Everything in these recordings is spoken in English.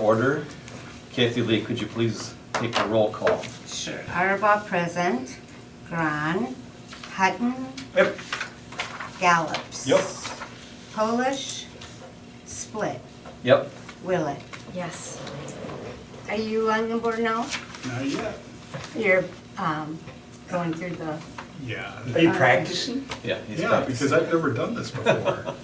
order. Kathy Lee, could you please take a roll call? Sure. Arbaugh present, Gron, Hutton, Yep. Gallops. Yep. Polish, Split, Yep. Willett. Yes. Are you on the board now? Not yet. You're going through the, Yeah. Are you practicing? Yeah, he's Yeah, practicing. because I've never done this before.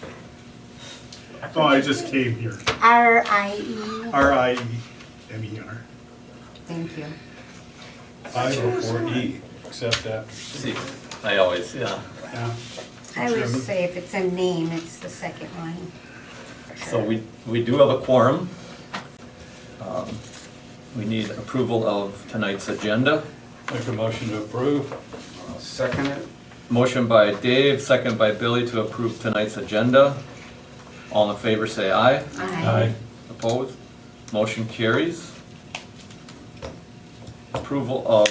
Oh, I just came here. R-I-E. R-I-E-M-E-R. Thank you. I vote for E, except after See, I always, yeah. Yeah. I always Chairman. say if it's a name, it's the second one. So we do have a quorum. We need approval of tonight's agenda. Make a motion to approve. I'll second it. Motion by Dave, second by Billy to approve tonight's agenda. All in favor say aye. Aye. Opposed? Motion carries. Approval of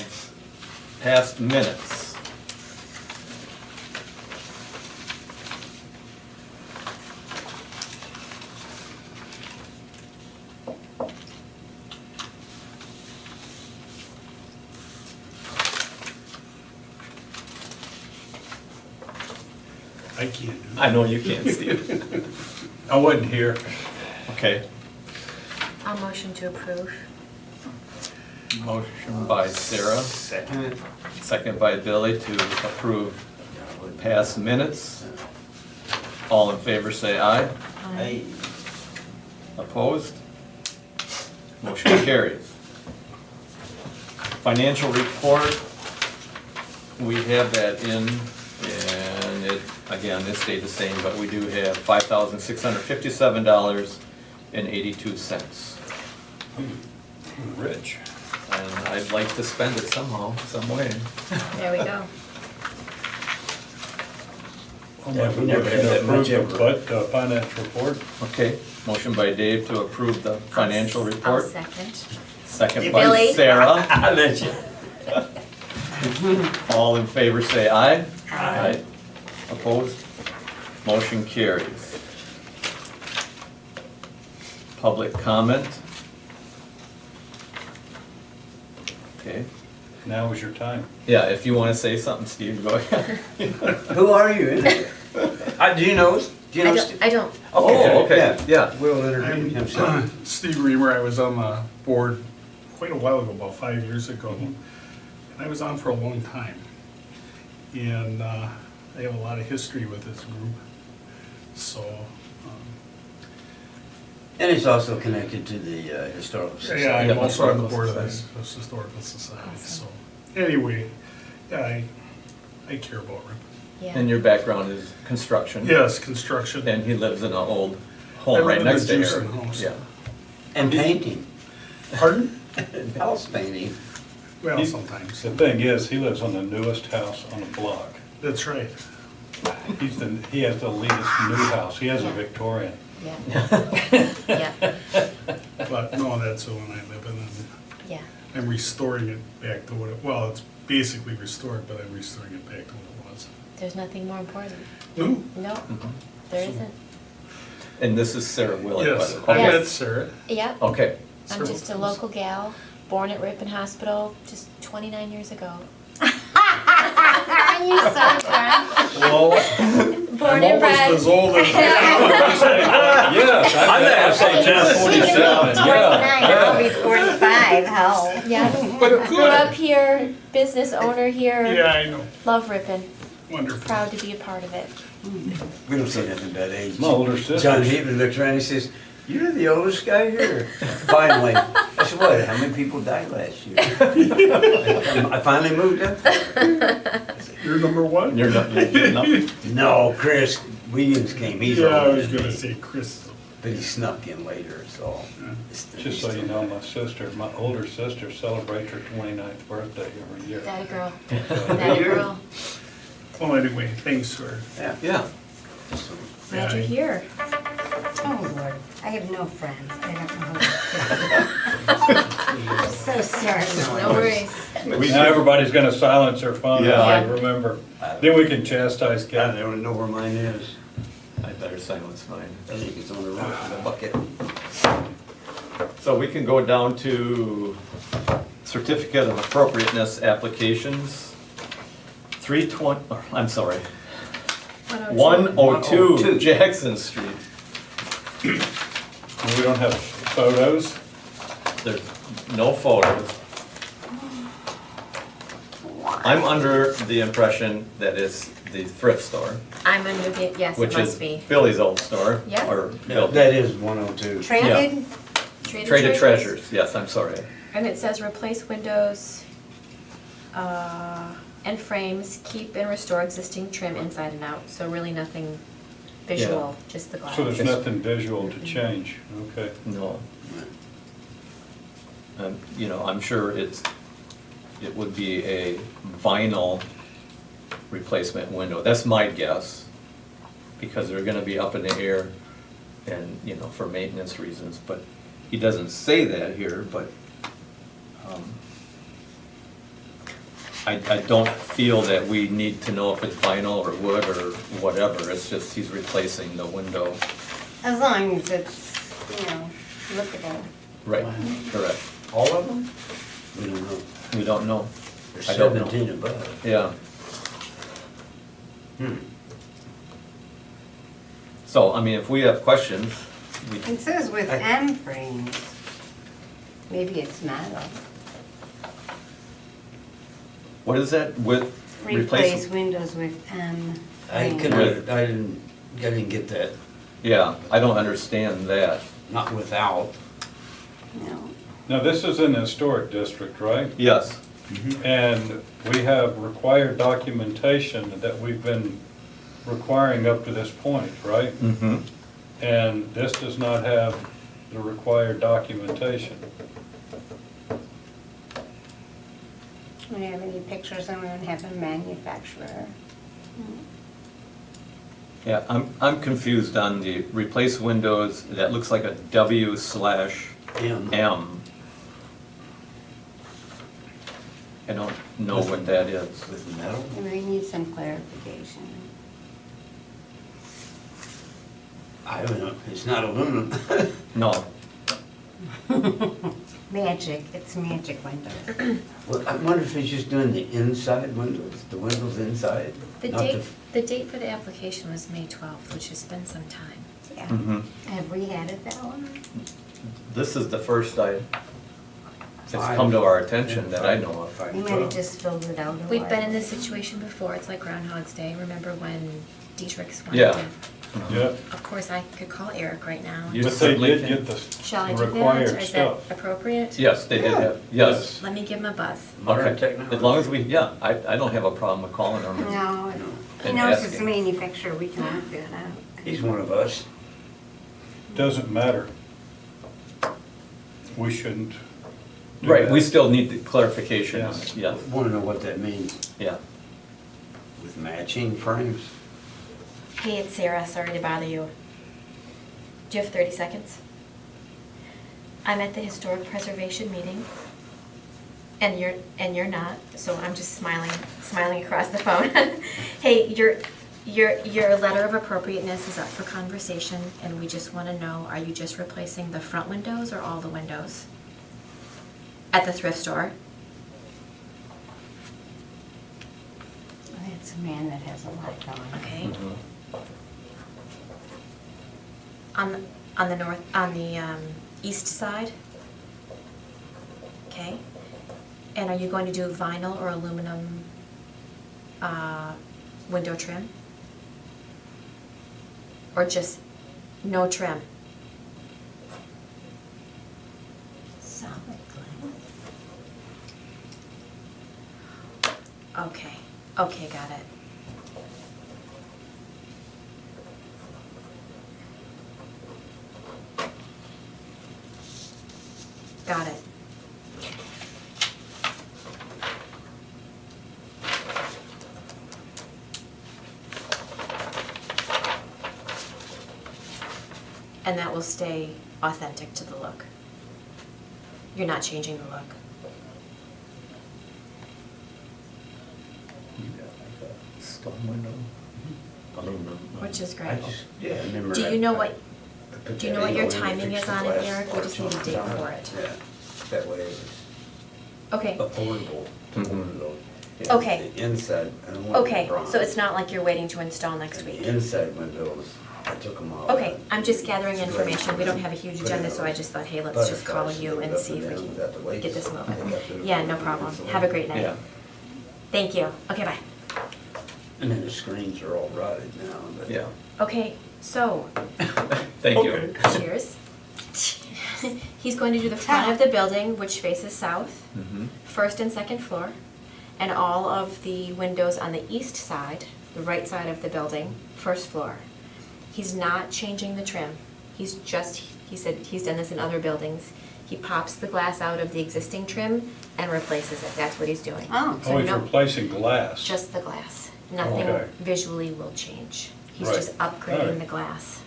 past minutes. I can't do I know you can't, Steve. I wasn't here. Okay. I'll motion to approve. Motion by Sarah, Second it. second by Billy to approve past minutes. All in favor say aye. Hey. Opposed? Motion carries. Financial report, we have that in, and it, again, this stayed the same, but we do have $5,657.82. Rich. And I'd like to spend it somehow, some way. There we go. I'll Yeah, make a we never motion had to that much approve ever. the finance report. Okay, motion by Dave to approve the financial I'll report. second. Second by Billy? Sarah. I let you. All in favor say aye. Aye. Opposed? Motion carries. Public comment. Okay, Now is your time. yeah, if you wanna say something, Steve, go ahead. Who are you? Do you know? Do you know? I don't. Oh, okay, Yeah. yeah. Will introduce himself. I'm Steve Reamer. I was on the board quite a while ago, about 5 years ago. And I was on for a long time. And I have a lot of history with this group. So, And he's also connected to the Historical Society. yeah, I'm Yeah, also on the board of Historical this Historical Society. So, anyway, yeah, I care about Ripon. Yeah. And your background is construction? Yes, construction. And he lives in an old I home live right in the next to Jewson here. house. Yeah. And painting. Pardon? House painting. Well, He- sometimes. The thing is, he lives on the newest house on the block. That's right. He has the latest new house. He has a Victorian. Yeah. Yeah. But no, that's the one I live in. And Yeah. I'm restoring it back to what it, well, it's basically restored, but I'm restoring it back to what it was. There's nothing more important. No? No, Mhm. there isn't. And this is Sarah Willett, by Yes, the way. okay, Yes. that's Sarah. Yep. Okay, I'm just a local gal, born at Ripon Hospital just 29 years ago. You so drunk. Well, Born and bred. As old as yes, I'm not saying just 47, 29, yeah. I'll be 45, hell. Yeah. Grew up here, business owner here. Yeah, I know. Love Ripon. Wonderful. Proud to be a part of it. We don't say nothing about age. My older sister. John Haven looks around and he says, "You're the oldest guy here." Finally. I said, "What? How many people died last year?" I finally moved up. You're number one? you're not, you're not, No, Chris Williams came. He's Yeah, I older was than gonna me. say Chris. But he snuck in later, so. Just so you know, my older sister celebrates her 29th birthday every year. That a girl. So, That a girl. Well, anyway, thanks for, Yeah. yeah. Glad you're here. Oh, Lord, I have no friends. I don't know who I'm so sorry. No worries. Now everybody's gonna silence their phone, Yeah. I remember. Then we can chastise I Ken. don't know where mine is. I better silence mine. I think it's on the roof of the bucket. So we can go down to certificate of appropriateness applications. 320, I'm sorry, 102 102. Jackson Street. We don't have photos? There's no photos. I'm under the impression that it's the thrift store, I'm under the, yes, it which is must be. Billy's old store. Yeah. Or Yeah, that is 102. Traded, Traded Treasures, yes, I'm sorry. And it says replace windows and frames, keep and restore existing trim inside and out. So really nothing visual, just the glass. So there's nothing visual to change, okay. No. You know, I'm sure it would be a vinyl replacement window. That's my guess, because they're gonna be up in the air and, you know, for maintenance reasons, but he doesn't say that here, but I don't feel that we need to know if it's vinyl or wood or whatever. It's just he's replacing the window. as long as it's, you know, lookable. Right, correct. All of them? We don't know. We don't know. There's I don't know. 17 above. Yeah. Hmm. So, I mean, if we have questions, we can, It says with M frames. Maybe it's metal. what is that with Replace replace? windows with M I frames. couldn't, I didn't get that, Yeah, I don't understand that. not without. No. Now, this is in the historic district, right? Yes, And we have required documentation that we've been requiring up to this point, right? mm-hmm, And this does not have the required documentation. We don't have any pictures and we don't have a manufacturer. yeah, I'm confused on the replace windows, that looks like a W/M. M. I don't know what that is. With metal? And we need some clarification. I don't know, it's not aluminum. No, Magic, it's magic windows. Well, I wonder if he's just doing the inside windows, the windows inside? The not date, the date for the application was May 12th, which has been some time. Yeah. mhm. Have we had it that long? This is the first it's come to our attention that I know of. We might have just filled it out. a We've while. been in this situation before, it's like Groundhog's Day. Remember when Dietrich's wanted Yeah. to? Yeah, Of course, I could call Eric right now. You but they certainly did can. get the Shall I do that? required Is that stuff. appropriate? Yes, they did have, yes. Let me give him a buzz. Modern Okay, technology. as long as we, yeah, I don't have a problem with calling them. No, if he And knows it's a asking. manufacturer, we can work that out. He's one of us. Doesn't matter. We shouldn't do Right, that. we still need the clarification on Yes. it, yes, Want to know what that means yeah. with matching frames? Hey, it's Sarah, sorry to bother you. Do you have 30 seconds? I'm at the historic preservation meeting, and you're not, so I'm just smiling across the phone. Hey, your letter of appropriateness is up for conversation, and we just want to know, are you just replacing the front windows or all the windows? At the thrift store? It's a man that has a lot going. Okay. Mhm. On the east side? Okay. And are you going to do vinyl or aluminum window trim? Or just no trim? Solid Okay, okay, got it. Got it. And that will stay authentic to the look. You're not changing the look. You got like a stone window, aluminum. Which is I great. just, yeah, I remember. Do you know what, put Do you that know what your angle in and timing fix is the on it, glass Eric? We just need a parts date on the for top. it. Yeah, that way it's Okay, affordable to Mhm. overload. Okay. The inside, I don't want okay, the bronze. so it's not like you're waiting to install next And week? the inside windows, I took them off. Okay, I'm just gathering information, we don't have a huge agenda, so I just thought, hey, let's just call you and see if we can get this moving. Yeah, no problem, have a great night. Yeah. Thank you, okay, bye. And then the screens are all rotted now, but. Yeah. Okay, so, Thank you. cheers. He's going to do the front of the building, which faces south, Mhm. first and second floor, and all of the windows on the east side, the right side of the building, first floor. He's not changing the trim. He said he's done this in other buildings. He pops the glass out of the existing trim and replaces it. That's what he's doing. Oh, Oh, he's no- replacing glass. Just the glass. Nothing Okay. visually will change. He's Right. just Alright. upgrading the glass.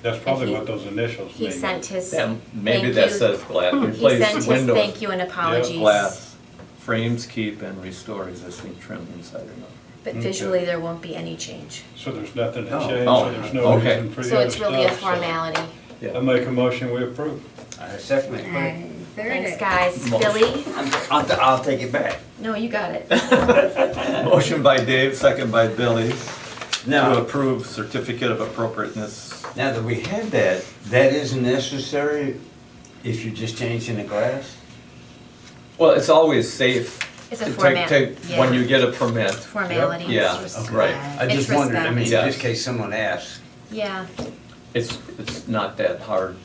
That's probably he- what those initials mean. He sent his Yeah, maybe thank that you- says glass, He replace sent his windows. thank you and apologies. Glass, frames keep and restore existing trim inside or not. But Okay. visually, there won't be any change. So there's nothing to Oh. change, Oh, so there's no okay. reason for the So other it's really a stuff, so- formality. Yeah. I make a motion, we approve. I second it. I third Thanks, it. guys. Motion. Billy? I'll take it back. No, you got it. Motion by Dave, second by Billy, to Now, approve certificate of appropriateness. now that we have that, that isn't necessary if you're just changing the glass? Well, it's always safe It's a to format, take, when yeah. you get a permit. Formality. Yeah, Respect. right. I It's just wondered, I mean, respect. just in case someone asks. Yeah, It's not that hard,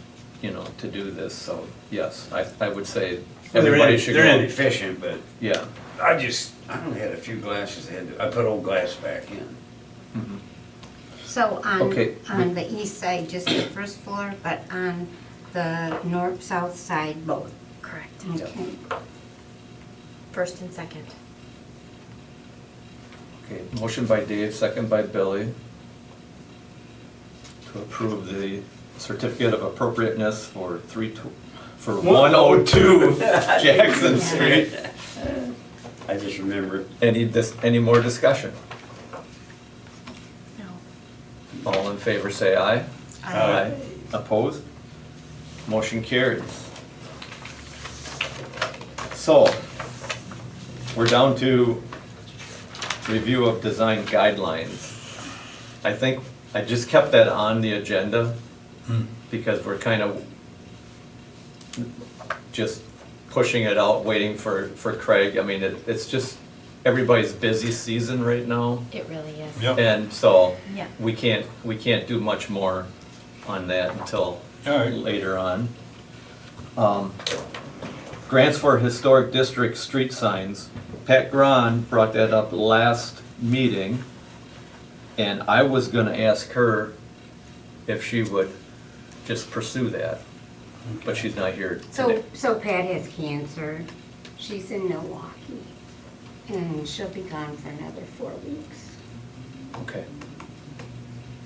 to do this, so yes, I would say everybody should go. They're inefficient, but Yeah. I only had a few glasses, I put old glass back in. Mhm. So Okay. on the east side, just the first floor, but on the north, south side, both. correct. Okay. First and second. Okay, motion by Dave, second by Billy, to approve the certificate of appropriateness for 102 Jackson Street. I just remembered. Any more discussion? No. All in favor, say aye. Aye. Opposed? Motion carries. So, we're down to review of design guidelines. I think I just kept that on the agenda because we're kind of just pushing it out, waiting for Craig. I mean, it's just, everybody's busy season right now. It really is. Yep. And so, Yeah. we can't do much more on that until All right. later on. Grants for historic district street signs. Pat Gron brought that up last meeting, and I was gonna ask her if she would just pursue that, but she's not here today. So Pat has cancer. She's in Milwaukee. And she'll be gone for another 4 weeks. Okay.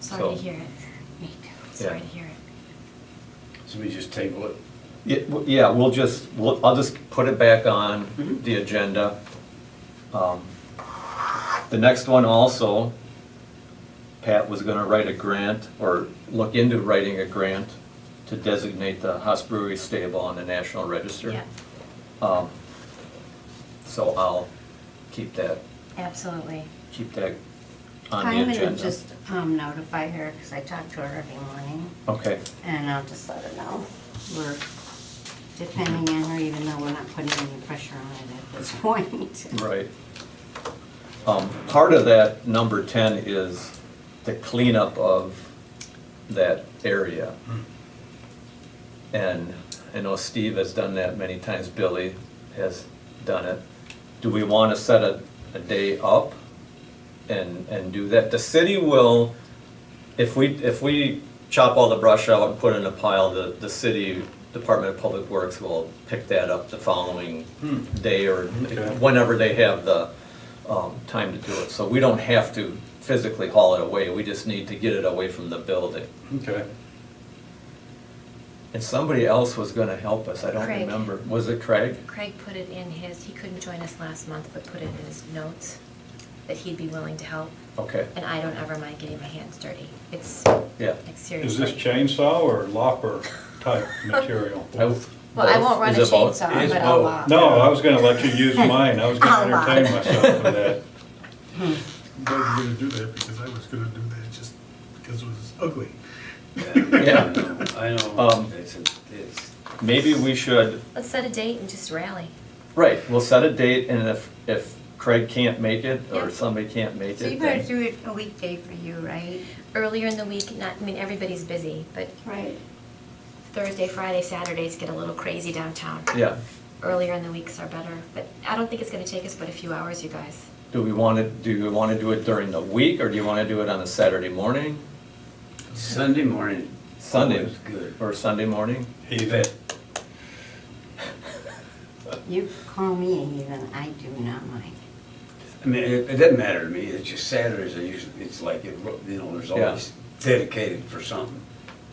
Sorry So- to hear it. Me too. Sorry Yeah. to hear it. So we just table it? Yeah, I'll just put it back on the agenda. The next one also, Pat was gonna write a grant, or look into writing a grant to designate the Haas Brewery stable on the National Register. Yeah, So I'll keep that absolutely. on the I'm agenda. gonna just notify her, because I talk to her every morning, Okay, and I'll just let her know. We're depending on her, even though we're not putting any pressure on it at this point. right. Part of that number 10 is the cleanup of that area. And I know Steve has done that many times, Billy has done it. Do we want to set a day up and do that? The city will, if we chop all the brush out and put it in a pile, the city Department of Public Works will pick that up the following day or Okay. whenever they have the time to do it. So we don't have to physically haul it away, we just need to get it away from the building. Okay. And somebody else was gonna help us, I don't Craig. remember. Was it Craig? Craig put it in his, he couldn't join us last month, but put it in his notes that he'd be willing to help. Okay, and I don't ever mind getting my hands dirty. It's yeah. like Is seriously. this chainsaw or lopper type material? Well, I won't run a Is it both? chainsaw, It's but I'll both. No, I was gonna let you use mine, I was gonna I'll entertain myself with that. I'm glad you're gonna do that, because I was gonna do that just because it was ugly. Yeah. I know, Um, it's, Maybe we should, Let's set a date and just rally. right, we'll set a date, and if Craig can't make it, or Yep. somebody can't make So you it, better then, do it a weekday for you, right? Earlier in the week, not, I mean, everybody's busy, but Right. Thursday, Friday, Saturdays get a little crazy downtown. yeah. Earlier in the weeks are better, but I don't think it's gonna take us but a few hours, you guys. Do you want to do it during the week, or do you want to do it on a Saturday morning? Sunday morning. Sunday. Always good. Or Sunday morning? Heave it. You call me a heathen, I do not mind. I mean, it doesn't matter to me, it's just Saturdays are usually, it's like, there's Yeah. always dedicated for something,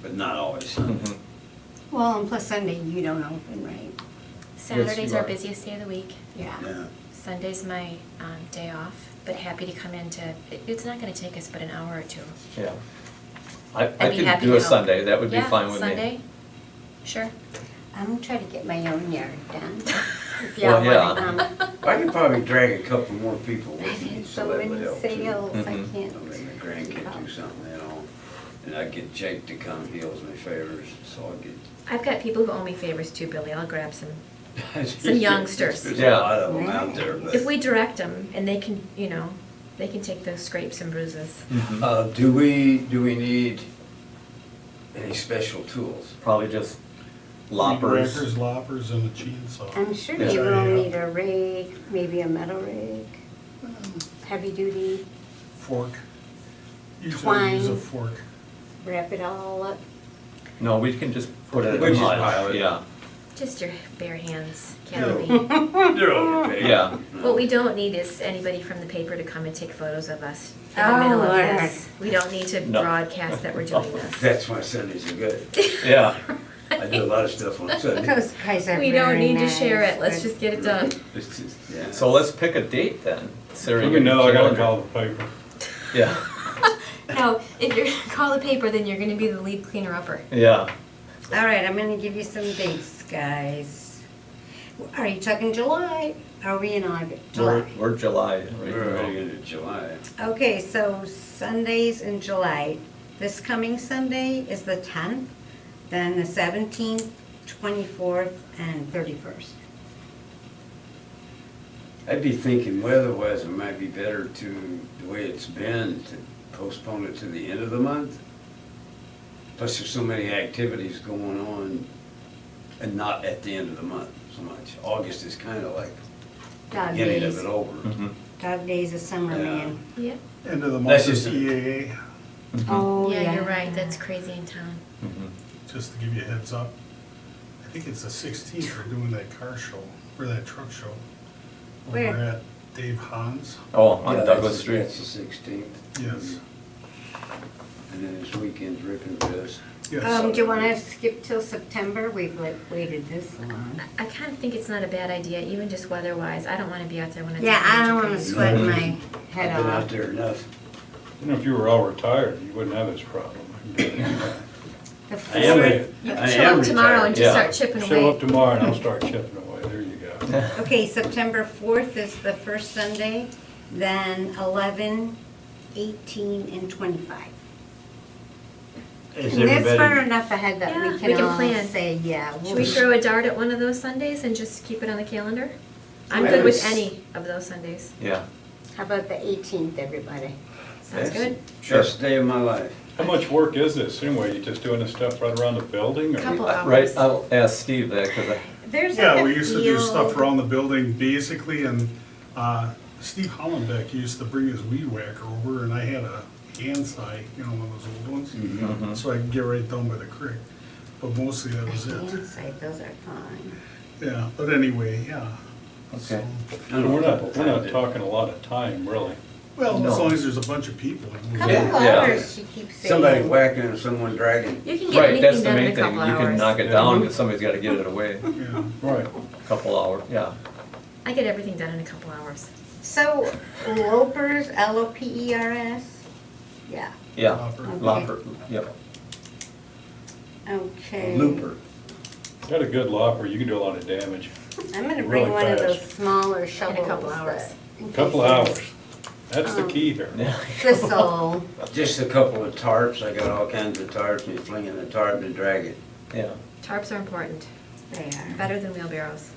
but not always Sunday. Mhm. Well, and plus Sunday, you don't open, right? Saturdays you are are. busiest day of the week. Yeah. Yeah. Sunday's my day off, but happy to come in to, it's not gonna take us but an hour or two. Yeah. I I'd be could happy do to a help. Sunday, that would be Yeah, fine with me. Sunday, sure. I'm trying to get my own yard done. If Well, y'all yeah. wanna come. I could probably drag a couple more people with I've me, had so so that many would help too. sales, I Mhm. I mean, can't. the grandkids do something, you know, and I get Jake to come, he owes me favors, so I get. I've got people who owe me favors too, Billy, I'll grab some. Some youngsters. There's a Yeah. lot of them out there, but. If we direct them, and they can, they can take those scrapes and bruises. Mhm. Do we need any special tools? Probably just Weed loppers. whackers, loppers, and a chainsaw. I'm sure Yeah. you will Yeah. need a rake, maybe a metal rake, heavy duty, Fork. Usually I use a Twine. fork. wrap it all up. No, we can just put it in We the just mud, pile it. yeah, Just your bare hands, Yeah. can't be. They're all okay. yeah. What we don't need is anybody from the paper to come and take photos of us in the Oh, middle of Lord. this. We don't need to No. broadcast that we're doing this. That's why Sundays are good. Yeah, I do a lot of stuff on Sunday. Those guys are We don't very need to nice, share it, let's but- just get it done. It's just, yeah. so let's pick a date then. Sarah, You your know I gotta calendar. call the paper. Yeah, No, if you're gonna call the paper, then you're gonna be the lead cleaner-upper. yeah. All right, I'm gonna give you some dates, guys. Are you talking July? Are we in August? July. We're July. right We're now. already into July. Okay, so Sundays in July. This coming Sunday is the 10th, then the 17th, 24th, and 31st. I'd be thinking weather-wise, it might be better to, the way it's been, to postpone it to the end of the month. Plus, there's so many activities going on, and not at the end of the month so much. August is kind of like Dog beginning of days. it over. Mhm. Dog days of summer, Yeah. man. Yep. End of the That's month is just- EAA, Mhm. Oh, Yeah, you're right, that's crazy in town. Mhm. just to give you a heads up. I think it's the 16th, we're doing that car show, or that truck show. Where? Over at Dave Hans. Oh, on Yeah, Douglas Street. That's the 16th. Yes. And then this weekend's Ripon Fest. Yes. Do you wanna skip till September? We've waited this long. I kind of think it's not a bad idea, even just weather-wise. I don't wanna be out there when it's. Yeah, I don't 100 wanna degrees. sweat Mhm. my I've head been out off. there enough. You know, if you were all retired, you wouldn't have this problem. The I am, 4th, You I can show am up tomorrow and retired. just Yeah. start chipping Show up away. tomorrow and I'll start chipping away, there you go. okay, September 4th is the first Sunday, then 11, 18, and 25. Is And that's far everybody, enough ahead that Yeah, we we can can all plan. say, yeah. Should we throw a dart at one of those Sundays and just keep it on the calendar? I'm Well, good with it's- any of those Sundays. Yeah, How about the 18th, everybody? Sounds Yes. good. sure. best day of my life. How much work is this anyway? You just doing this stuff right around the building or? Couple Right, hours. I'll ask Steve that, because There's Yeah, like a we used to do stuff field- around the building basically, and Steve Hollenbeck used to bring his weed whacker over, and I had a hand sigh, one of those old ones, Mhm. so I could get right down by the creek. But mostly that was it. Inside, those are fine. Yeah, but anyway, yeah. Okay. So- I don't know, We're a couple not times. talking a lot of time, really. Well, No. as long as there's a bunch of people. it moves Couple on. Yeah. hours, she keeps saying. Somebody whacking and someone dragging. You can get right, that's anything the done in main a thing. couple You can hours. knock it down, but somebody's got to get it away. Yeah. Right. A couple hours, yeah. I get everything done in a couple hours. So Lopers, Lopers? Yeah, Yeah, Lopper. Lopper, yep. okay. Looper. Got a good lopper, you can do a lot of damage. I'm gonna Really bring one of those fast. smaller shovels. couple hours. that- in Couple case hours. there's That's the key here. Thistle. Just a couple of tarps, I got all kinds of tarps, and you fling in a tarp and drag it. Yeah, Tarps are important, They are. better than wheelbarrows.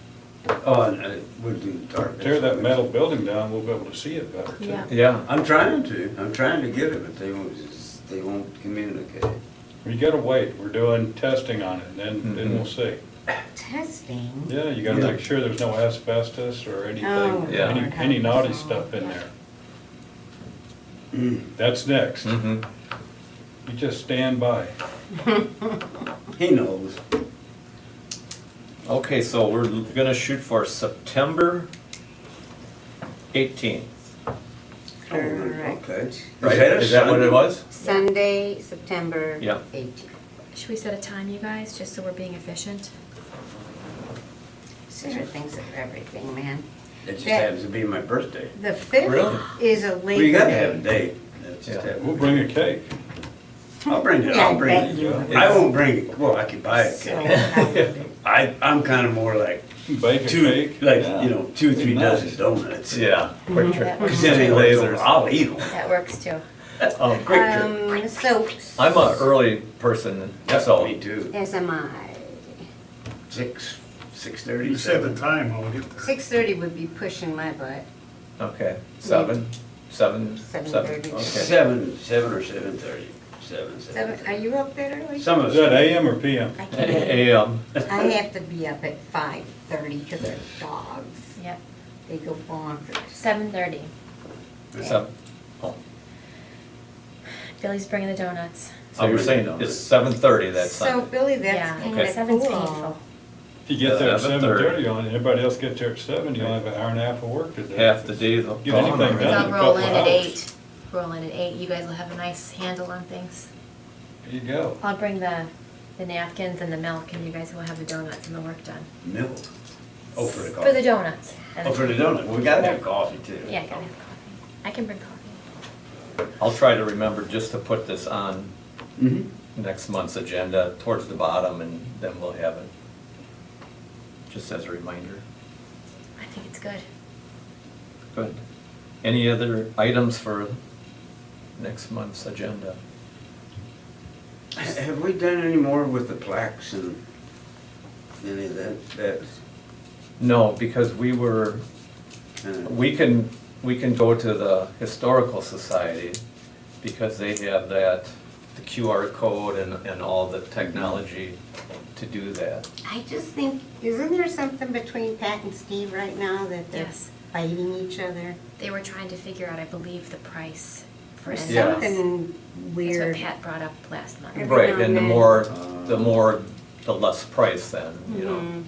Oh, and we'll do the tarp. Tear that metal building down, we'll be able to see it better too. Yeah. yeah. I'm trying to get it, but they won't communicate. You gotta wait, we're doing testing on it, then we'll see. Testing. Yeah, you gotta Yeah. make sure there's no asbestos or Oh, anything, Yeah. any naughty stuff in there. That's next. Mm-hmm. You just stand by. He knows. Okay, so we're gonna shoot for September 18th, Correct. Okay. right? a Is that what it Sunday? was? Sunday, September Yeah. 18th. Should we set a time, you guys, just so we're being efficient? Sarah thinks of everything, man. It just That- happens to be my birthday. The 5th Really? is a Well, you Labor gotta have a Day. date. That's just Yeah. happens. We'll bring a cake. I'll bring it, Yeah, I'll bring I bet it. you would. I won't bring it, well, I could buy a So, cake. I would- I'm kinda more like Bake a cake. Yeah. 2 or 3 Be nice. dozen donuts. Yeah. Quick trip. Cause then they Lasers. I'll eat them. That works too. Quick trip. So. I'm a early person, so. Me too. As am I. 6:30. You said the time, I'll get there. 6:30 would be pushing my butt. Okay, 7, 7:30. okay. 7 or 7:30. 7. Are you up that early? Some of Is that us. AM or PM? I can't. AM, I have to be up at 5:30 because they're dogs. Yep, They go bonkers. 7:30. 7, oh, Billy's bringing the donuts. so you're saying it's 7:30 that So Sunday? Billy, that's Yeah, kind Okay. of 7's cool. painful. If you get there at 7:30. 7:30 on, everybody else gets there at 7, you'll have an hour and a half of work to do. Half the day though. Get anything gone done. already. I'll in a roll couple in at hours. 8. Roll in at 8. You guys will have a nice handle on things. There you go. I'll bring the napkins and the milk, and you guys will have the donuts and the work done. Milk. Oh, for the coffee. For the donuts. and Oh, for the donut. We gotta have coffee too. Yeah, I gotta have coffee. I can bring coffee. I'll try to remember just to put this on Mhm. next month's agenda towards the bottom, and then we'll have it, just as a reminder. I think it's good. Good. Any other items for next month's agenda? Have we done any more with the plaques and any of that? No, because we were, we can go to the Historical Society, because they have that, the QR code and all the technology to do that. I just think, isn't there something between Pat and Steve right now that they're Yes. fighting each other? They were trying to figure out, I believe, the price for There's Yeah. insurance. something That's weird. what Pat brought up last month. Every Right, now and the and more, the less price then, you know. Mhm.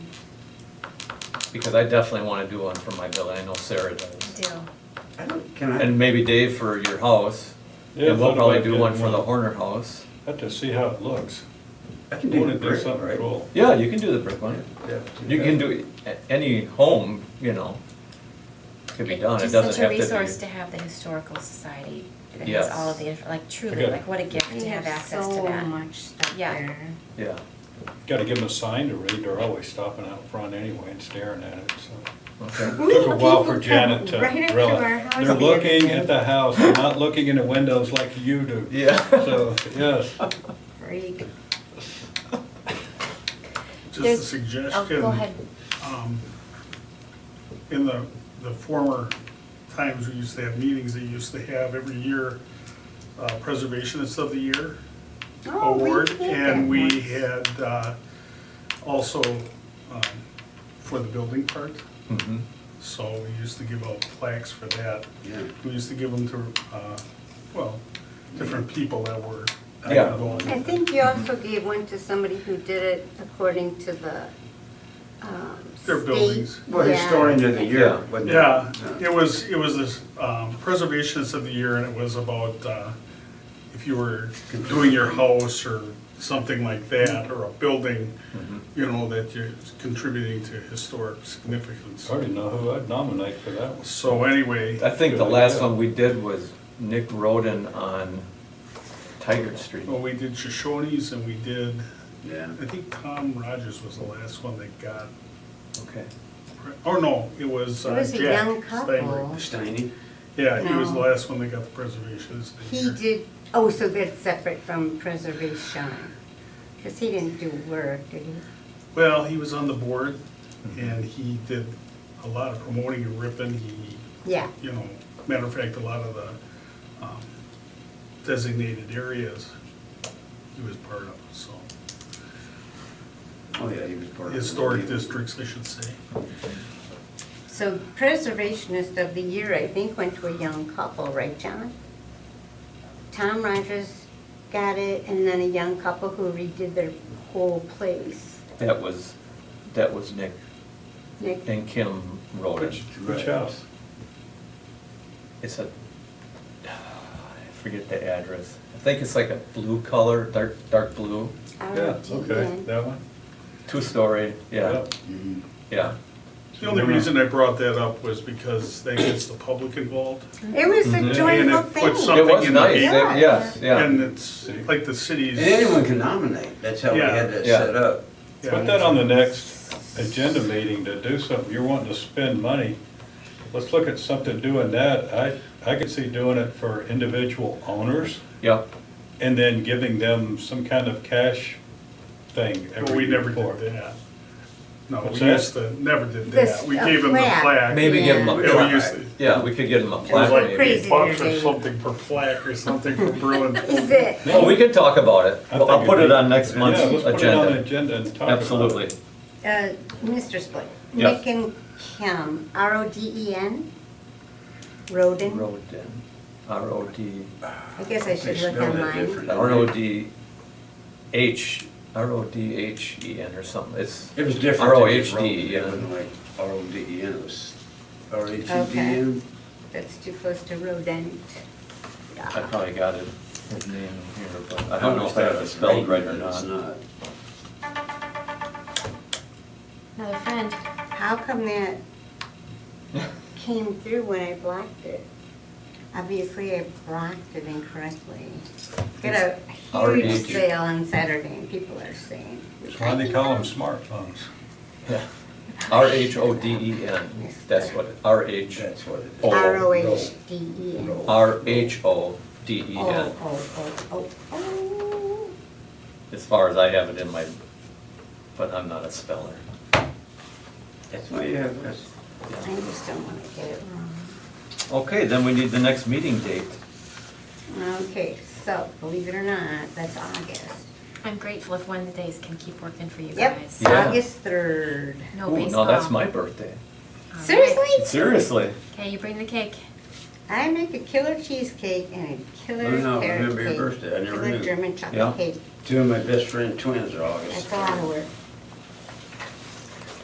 Because I definitely wanna do one for my building, I know Sarah does. Deal. Can I? And maybe Dave for your house, Yeah, and we'll thought probably about do one getting for the Horner house. Have to see how it looks. I can I do wanna the do brick, something right? cool. Yeah, you can do the brick one. Yeah. You can do any home, you know, could be done, it It's doesn't just such a have to resource to be. have the Historical Society that Yes. has all of the, like truly, Okay. like what a gift They to have have access to so that. much stuff Yeah. there. Yeah, Gotta give them a sign to read, they're always stopping out front anyway and staring at it, so. okay. We Took a had while people for Janet to come right up to realize. our house They're the other looking day. at the house, they're not looking in the windows like you do. Yeah. So, yes. Freak. Just a There's- suggestion. Oh, go ahead. In the former times we used to have meetings, they used to have every year Preservationists of the Year Oh, we award. had that And we once. had also for the building part. Mhm. So we used to give out plaques for that. Yeah. We used to give them to, well, different people that were Yeah. going. I think you also gave one to somebody who did it according to the Their state. buildings. Well, Yeah. historian of the year, Yeah. wasn't it? Yeah, it was this Preservationists of the Year, and it was about if you were doing your house or something like that, or a building, you know, that you're contributing to historic significance. I already know who I'd nominate for that one. So anyway, I think the Good last idea. one we did was Nick Roden on Tiger Street. well, we did Shoshones and we did, Yeah. I think Tom Rogers was the last one that got, Okay. oh no, it was It was a Jack young couple. Steinberg. Steiny? Yeah, he was the No. last one that got the preservation. He did, oh, so that's separate from preservation, because he didn't do work, did he? Well, he was on the board Mm-hmm. and he did a lot of promoting in Ripon. He, Yeah, you know, matter of fact, a lot of the designated areas he was part of, so. Oh, yeah, he was part of the. Historic districts, I should say. so preservationist of the year, I think, went to a young couple, right, John? Tom Rogers got it, and then a young couple who redid their whole place. That was Nick Nick, and Kim Roden. Which house? It's a, I forget the address. I think it's like a blue color, dark blue, Yeah, R-O-D-E-N. okay, that one? 2-story, yeah, Mhm. yeah. The only reason I brought that up was because that gets the public involved. It was a Mhm. And joyful it puts thing. some- It was Something in the nice, paper. yes, yeah. And it's like the city's. And anyone can nominate, that's how we Yeah. had that Yeah. set up. Yeah. Put that on the next agenda meeting to do something, you're wanting to spend money. Let's look at something doing that. I could see doing it for individual owners Yeah, and then giving them some kind of cash thing Well, every we year never for did it. that. No, What's we that? used to, never did This, that. We a gave them the plaque. plaque. maybe give them a Yeah. Yeah, we plaque. used to. Yeah, we could give them a It was plaque like maybe. crazy. $8 or David. something per plaque or something for Berlin. Is it? Oh, we could talk about it. I Well, I'll think put it'd it be- on next month's Yeah, let's put it on the agenda. agenda and talk about it. Absolutely. Mr. Split, Yes. Nick and Kim, R-O-D-E-N? Roden? Roden, R-O-D, I guess I They should look spelled it online. different. R-O-D-H-E-N or something. It's, It was different. R-O-H-D, It wasn't like R-O-D-E-N, it was R-H-E-D-N. Okay. That's too close to rodent. I Yeah. probably got it, his name here, but I don't know if I have it spelled right or It's not. not. Another friend. How come that came through when I blocked it? Obviously, I blocked it incorrectly. Got a huge RH. sale on Saturday, and people are saying. That's why they call them smartphones. Yeah. R-H-O-D-E-N, that's what, R-H, That's what it is. Oh. R-O-H-D-E-N. Roll. R-H-O-D-E-N, Oh. as far as I have it in my, but I'm not a speller. That's why you have this. I just don't want to get it wrong. Okay, then we need the next meeting date. Okay, so, believe it or not, that's August. I'm grateful if Wednesdays can keep working for you Yep, guys. Yeah. August 3rd. No Ooh, baseball. no, that's my birthday. All right. Seriously? Seriously? Okay, you bring the cake. I make a killer cheesecake and a killer Oh, no, carrot remember your cake. birthday, I never Killer knew. German Yeah. chocolate cake. Two of my best friend twins are August. That's a lot of work.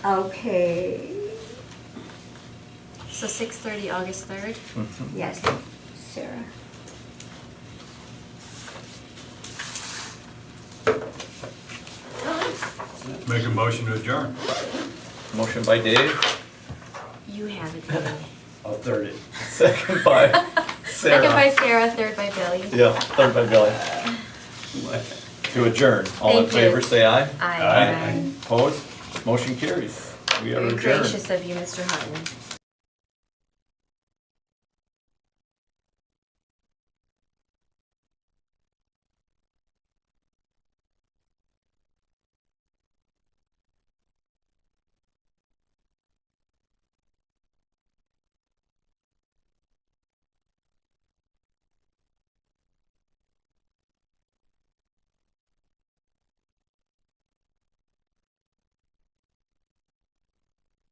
Okay, So 6:30, August 3rd. Mhm. yes, Sarah. Make a motion to adjourn. Motion by Dave, You have it, Billy. I'll third it. second by Sarah. Second by Sarah, third by Billy. Yeah, third by Billy. To adjourn. All in Thank you. favor, say aye. Aye. Opposed? Motion carries. We are Very adjourned. gracious of you, Mr. Hutton.